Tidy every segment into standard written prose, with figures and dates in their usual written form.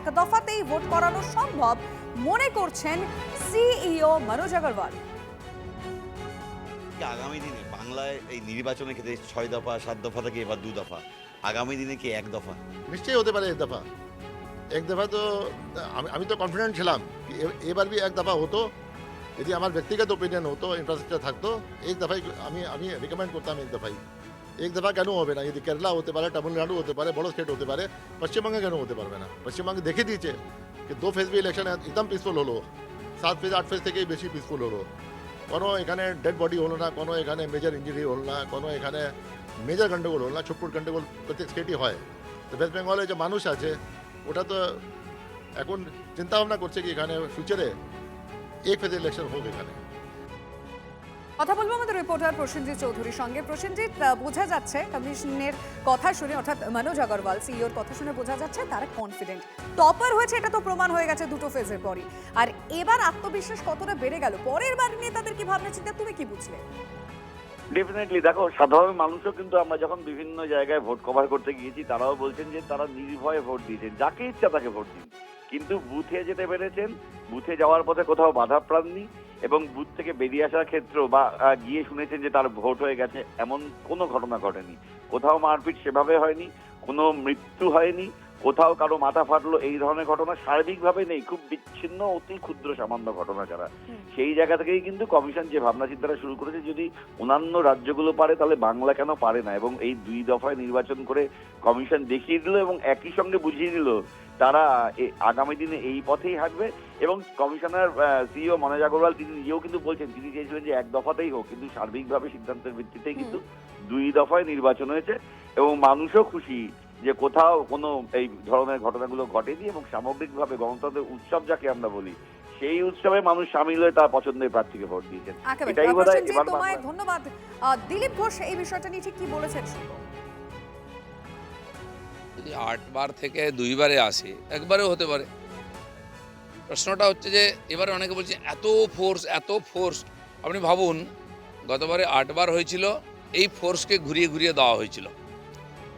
এক দফাতেই ভোট করানো সম্ভব মনে করছেন সিইও মনোজ আগরওয়াল। আগামী দিনে বাংলায় এই নির্বাচনের ক্ষেত্রে 6 দফা 7 দফা থেকে এবার 2 দফা, আগামী দিনে কি 1 দফা? নিশ্চয়ই হতে পারে এক দফা তো আমি তো কনফিডেंट ছিলাম कि এবার भी एक दफा হতো যদি আমার ব্যক্তিগত ওপিনিয়ন হতো ইনফ্রাস্ট্রাকচার থাকতো এক দফাই আমি রিকমেন্ড করতাম এক দফা কেন হবে না যদি কেরালা হতে পারে তামিলনাড়ু হতে পারে বড় স্টেট হতে পারে পশ্চিমবঙ্গে কেন হতে পারবে না পশ্চিমবঙ্গে দেখে দিয়েছে कि 2 फेज भी ইলেকশন একদম পিসফুল হলো 7 फेज 8 फेज থেকে বেশি পিসফুল হলো কোনো এখানে ডেড বডি হলো না কোনো এখানে মেজর ইঞ্জুরি হলো না কোনো এখানে মেজর গন্ডগোল হলো না ছোটপুট গন্ডগোল প্রত্যেক স্টেটই হয় তো ওয়েস্ট বেঙ্গলে যে মানুষ আছে ওটা তো এখন চিন্তা ভাবনা করছে কি এখানে ফিউচারে এক ফেজ ইলেকশন হোক এখানে। কথা বলবো আমাদের রিপোর্টার প্রসেনজিৎ চৌধুরীর সঙ্গে। প্রসেনজিৎ, বোঝা যাচ্ছে কমিশনের কথা শুনে অর্থাৎ মনোজ আগরওয়াল সিইওর কথা শুনে বোঝা যাচ্ছে তারা কনফিডেন্ট টপার হয়েছে, এটা তো প্রমাণ হয়ে গেছে দুটো ফেজের পরই। আর এবার আত্মবিশ্বাস কতটা বেড়ে গেল পরের বার নিয়ে তাদের কি ভাবনা চিন্তা, তুমি কি বুঝলে? ডেফিনেটলি দেখো, সাধারণ মানুষও কিন্তু আমরা যখন বিভিন্ন জায়গায় ভোট কভার করতে গিয়েছি তারাও বলছেন যে তারা নির্ভয়ে ভোট দিয়েছেন, যাকে ইচ্ছা তাকে ভোট দিন, কিন্তু বুথে যেতে পেরেছেন, বুথে যাওয়ার পথে কোথাও বাধা প্রাণনি এবং বুথ থেকে বেরিয়ে আসার ক্ষেত্র বা গিয়ে শুনেছেন যে তার ভোট হয়ে গেছে এমন কোনো ঘটনা ঘটেনি, কোথাও মারপিট সেভাবে হয়নি, কোনো মৃত্যু হয়নি, কোথাও কারো মাথা ফাটলো এই ধরনের ঘটনা সার্বিকভাবে নেই, খুব বিচ্ছিন্ন অতি ক্ষুদ্র সামান্য ঘটনা যারা। সেই জায়গা থেকেই কিন্তু কমিশন যে ভাবনা চিন্তাটা শুরু করেছে, যদি অন্যান্য রাজ্যগুলো পারে তাহলে বাংলা কেন পারে না, এবং এই 2 দফায় নির্বাচন করে কমিশন দেখিয়ে দিল এবং একই সঙ্গে বুঝিয়ে দিল তারা আগামী দিনে এই পথেই হাঁটবে। এবং কমিশনার সিইও মনোজ আগরওয়াল তিনি নিজেও কিন্তু বলছেন, তিনি চেয়েছিলেন যে 1 দফাতেই হোক, কিন্তু সার্বিকভাবে সিদ্ধান্তের ভিত্তিতেই কিন্তু 2 দফায় নির্বাচন হয়েছে এবং মানুষও খুশি যে কোথাও কোনো এই ধরনের ঘটনাগুলো ঘটেনি এবং সামগ্রিকভাবে গণতন্ত্রের উৎসব যাকে আমরা বলি সেই উৎসবে মানুষ সামিল হয়ে তার পছন্দের প্রার্থীকে ভোট দিয়েছেন। এটাই বোধহয় এবার তোমায় ধন্যবাদ। দিলীপ ঘোষ এই বিষয়টা নিয়ে ঠিক কি বলেছেন শুনবো। যদি 8 বার থেকে 2 বারে আসে, একবারেও হতে পারে। প্রশ্নটা হচ্ছে যে এবারে অনেকে বলছে এত ফোর্স। আপনি ভাবুন, গতবারে 8 বার হয়েছিল, এই ফোর্সকে ঘুরিয়ে ঘুরিয়ে দেওয়া হয়েছিল,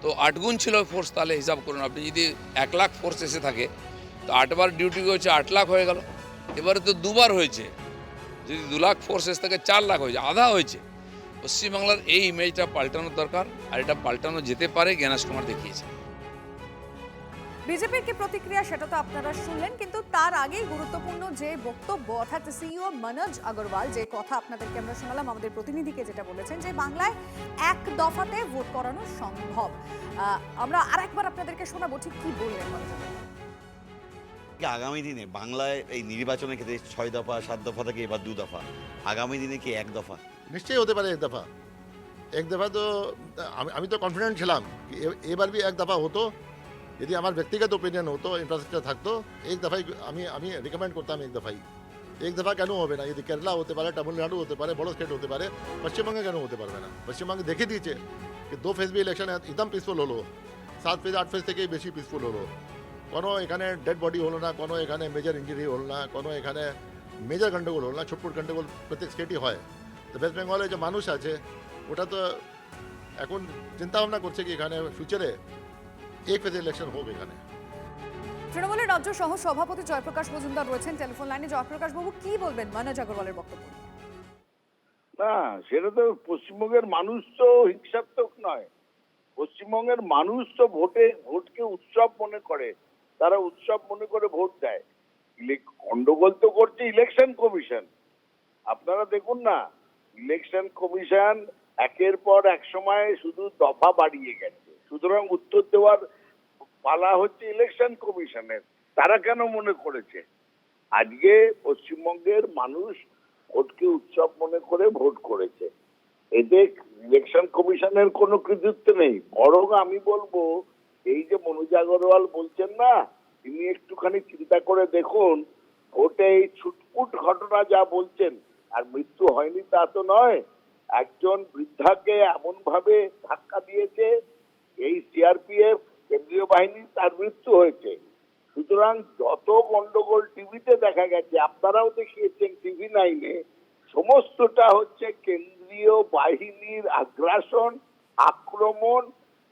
তো 8 গুণ ছিল ফোর্স। তাহলে হিসাব করুন, আপনি যদি 1 লাখ ফোর্স এসে থাকে তো 8 বার ডিউটি হচ্ছে 8 লাখ হয়ে গেল। এবারে তো 2 বার হয়েছে, যদি 2 লাখ ফোর্স এসে থাকে 4 লাখ হয়েছে, আধা হয়েছে। পশ্চিমবাংলার এই ইমেজটা পাল্টানোর দরকার, আর এটা পাল্টানো যেতে পারে, জ্ঞানেশ কুমার দেখিয়েছে। বিজেপির কি প্রতিক্রিয়া সেটা তো আপনারা শুনলেন, কিন্তু তার আগেই গুরুত্বপূর্ণ যে বক্তব্য অর্থাৎ সিইও মনোজ আগরওয়াল যে কথা আপনাদেরকে আমরা শোনালাম, আমাদের প্রতিনিধিকে যেটা বলেছেন যে বাংলায় 1 দফাতে ভোট করানো সম্ভব। আমরা আরেকবার আপনাদেরকে শোনাবো ঠিক কি বললেন মনোজ আগরওয়াল। আগামী দিনে বাংলায় এই নির্বাচনের ক্ষেত্রে 6 দফা 7 দফা থেকে এবার 2 দফা, আগামী দিনে কি 1 দফা? নিশ্চয়ই হতে পারে এক দফা তো আমি তো কনফিডেंट ছিলাম कि এবার भी एक दफा হতো যদি আমার ব্যক্তিগত ওপিনিয়ন হতো ইনফ্রাস্ট্রাকচার থাকতো এক দফাই আমি রিকমেন্ড করতাম এক দফা কেন হবে না যদি কেরালা হতে পারে তামিলনাড়ু হতে পারে বড় স্টেট হতে পারে পশ্চিমবঙ্গে কেন হতে পারবে না পশ্চিমবঙ্গে দেখে দিয়েছে कि 2 फेज भी ইলেকশন একদম পিসফুল হলো 7 फेज 8 फेज থেকে বেশি পিসফুল হলো কোনো এখানে ডেড বডি হলো না কোনো এখানে মেজর ইঞ্জুরি হলো না কোনো এখানে মেজর গন্ডগোল হলো না ছোটপুট গন্ডগোল প্রত্যেক স্টেটই হয় তো ওয়েস্ট বেঙ্গলে যে মানুষ আছে ওটা তো এখন চিন্তা ভাবনা করছে কি এখানে ফিউচারে এক ফেজ ইলেকশন হোক এখানে। তৃণমূলের রাজ্য সহ সভাপতি জয়প্রকাশ মজুমদার রয়েছেন টেলিফোন লাইনে। জয়প্রকাশ বাবু, কি বলবেন মনোজ আগরওয়ালের বক্তব্য? না, সেটা তো পশ্চিমবঙ্গের মানুষ তো হিংসাত্মক নয়, পশ্চিমবঙ্গের মানুষ তো ভোটকে উৎসব মনে করে, তারা উৎসব মনে করে ভোট দেয়। গন্ডগোল তো করছে ইলেকশন কমিশন। আপনারা দেখুন না, ইলেকশন কমিশন একের পর এক সময় শুধু দফা বাড়িয়ে গেছে, সুতরাং উত্তর দেওয়ার পালা হচ্ছে ইলেকশন কমিশনের। তারা কেন মনে করেছে আজকে পশ্চিমবঙ্গের মানুষ ভোটকে উৎসব মনে করে ভোট করেছে, এতে ইলেকশন কমিশনের কোনো কৃতিত্ব নেই। বরং আমি বলবো, এই যে মনোজ আগরওয়াল বলছেন না, তিনি একটুখানি চিন্তা করে দেখুন, ভোটে এই ছুটপুট ঘটনা যা বলছেন, আর মৃত্যু হয়নি তা তো নয়, একজন বৃদ্ধাকে এমন ভাবে ধাক্কা দিয়েছে এই সিআরপিএফ কেন্দ্রীয় বাহিনী, তার মৃত্যু হয়েছে। সুতরাং যত গন্ডগোল টিভিতে দেখা গেছে, আপনারাও দেখিয়েছেন TV9-এ, সমস্তটা হচ্ছে কেন্দ্রীয় বাহিনীর আগ্রাসন, আক্রমণ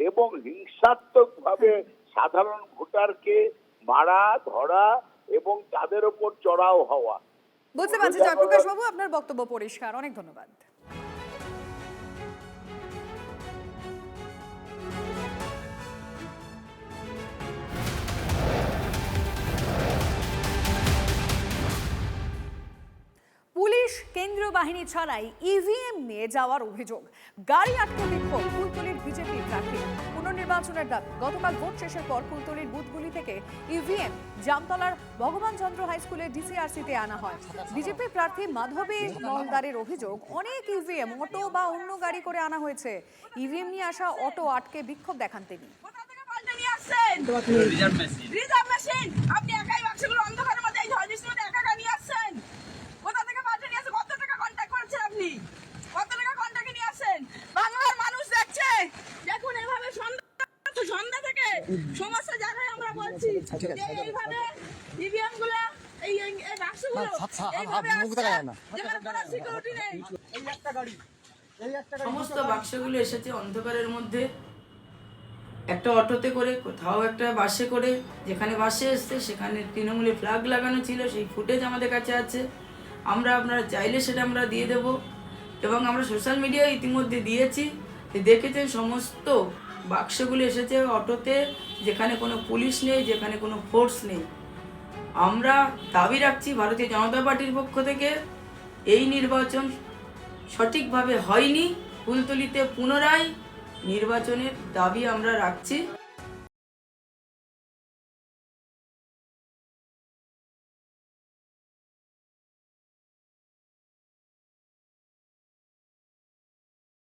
এবং হিংসাত্মক ভাবে সাধারণ ভোটারকে মারা ধরা এবং তাদের ওপর চড়াও হওয়া। বুঝতে পারছি জয়প্রকাশ বাবু, আপনার বক্তব্য পরিষ্কার, অনেক ধন্যবাদ। পুলিশ কেন্দ্রীয় বাহিনী ছাড়াই ইভিএম নিয়ে যাওয়ার অভিযোগ, গাড়ি আটকে বিক্ষোভ কুলতলির বিজেপি প্রার্থী। পুনর্নির্বাচনের দাবি, গতকাল ভোট শেষের পর কুলতলির বুথগুলি থেকে ইভিএম জামতলার ভগবান চন্দ্র হাই স্কুলের ডিসিআরসিতে আনা হয়। বিজেপি প্রার্থী মাধবী মহলদারের অভিযোগ, অনেক ইভিএম অটো বা অন্য গাড়ি করে আনা হয়েছে। ইভিএম নিয়ে আসা অটো আটকে বিক্ষোভ দেখান তিনি। রিজার্ভ মেশিন আপনি একাই বাক্সগুলো অন্ধকারের মধ্যে এই ঝড়-বৃষ্টির মধ্যে একা নিয়ে আসছেন। কোথা থেকে পাল্টে নিয়ে আসছেন? কত টাকা কন্ট্যাক্ট করেছেন আপনি? কত টাকা কন্ট্যাক্টে নিয়ে আসছেন? বাংলার মানুষ দেখছে। দেখুন এভাবে সন্ধ্যা থেকে সমস্ত জায়গায় আমরা বলছি যে এইভাবে ইভিএম গুলো এই বাক্সগুলো এইভাবে যেখানে কোনো সিকিউরিটি নেই। সমস্ত বাক্সগুলো এসেছে অন্ধকারের মধ্যে, একটা অটোতে করে, কোথাও একটা বাসে করে। যেখানে বাসে এসছে সেখানে তৃণমূলের ফ্ল্যাগ লাগানো ছিল, সেই ফুটেজ আমাদের কাছে আছে। আপনারা চাইলে সেটা আমরা দিয়ে দেব, এবং আমরা সোশ্যাল মিডিয়ায় ইতিমধ্যে দিয়েছি। দেখেছেন সমস্ত বাক্সগুলো এসেছে অটোতে, যেখানে কোনো পুলিশ নেই, যেখানে কোনো ফোর্স নেই। আমরা দাবি রাখছি ভারতীয় জনতা পার্টির পক্ষ থেকে, এই নির্বাচন সঠিকভাবে হয়নি। কুলতলিতে পুনরায় নির্বাচনের দাবি আমরা রাখছি।